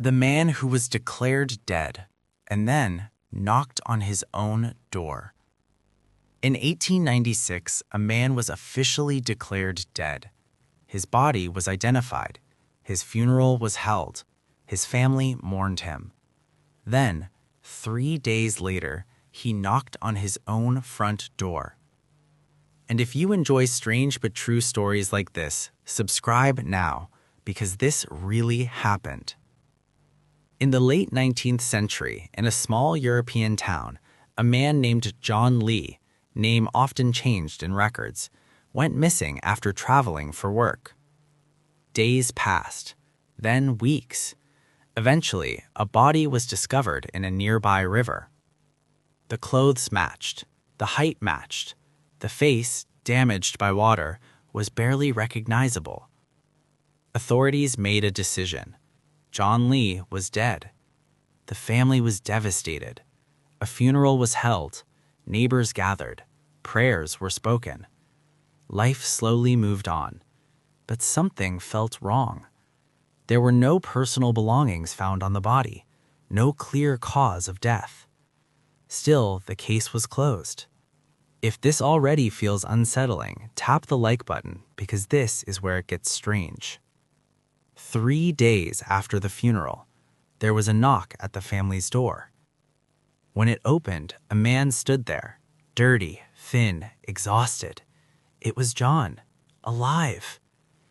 The man who was declared dead and then knocked on his own door. In 1896, a man was officially declared dead. His body was identified. His funeral was held. His family mourned him. Then, 3 days later, he knocked on his own front door. And if you enjoy strange but true stories like this, subscribe now, because this really happened. In the late 19th century, in a small European town, a man named John Lee, name often changed in records, went missing after traveling for work. Days passed, then weeks. Eventually, a body was discovered in a nearby river. The clothes matched, the height matched, the face, damaged by water, was barely recognizable. Authorities made a decision. John Lee was dead. The family was devastated. A funeral was held. Neighbors gathered. Prayers were spoken. Life slowly moved on, but something felt wrong. There were no personal belongings found on the body, no clear cause of death. Still, the case was closed. If this already feels unsettling, tap the like button because this is where it gets strange. 3 days after the funeral, there was a knock at the family's door. When it opened, a man stood there, dirty, thin, exhausted. It was John, alive.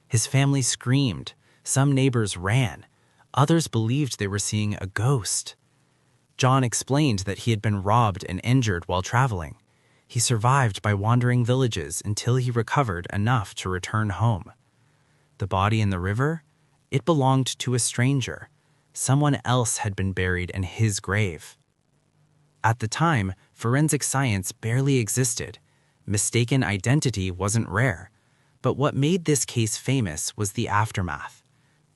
His family screamed. Some neighbors ran. Others believed they were seeing a ghost. John explained that he had been robbed and injured while traveling. He survived by wandering villages until he recovered enough to return home. The body in the river? It belonged to a stranger. Someone else had been buried in his grave. At the time, forensic science barely existed. Mistaken identity wasn't rare. But what made this case famous was the aftermath.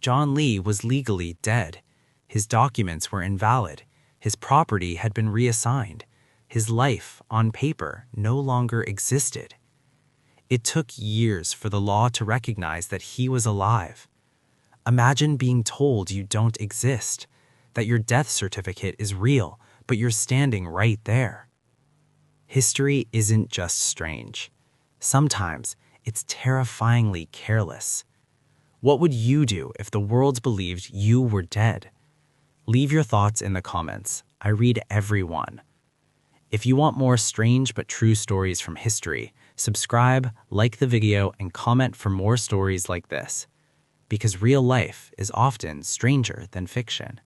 John Lee was legally dead. His documents were invalid. His property had been reassigned. His life, on paper, no longer existed. It took years for the law to recognize that he was alive. Imagine being told you don't exist, that your death certificate is real, but you're standing right there. History isn't just strange. Sometimes it's terrifyingly careless. What would you do if the world believed you were dead? Leave your thoughts in the comments. I read every one. If you want more strange but true stories from history, subscribe, like the video, and comment for more stories like this. Because real life is often stranger than fiction.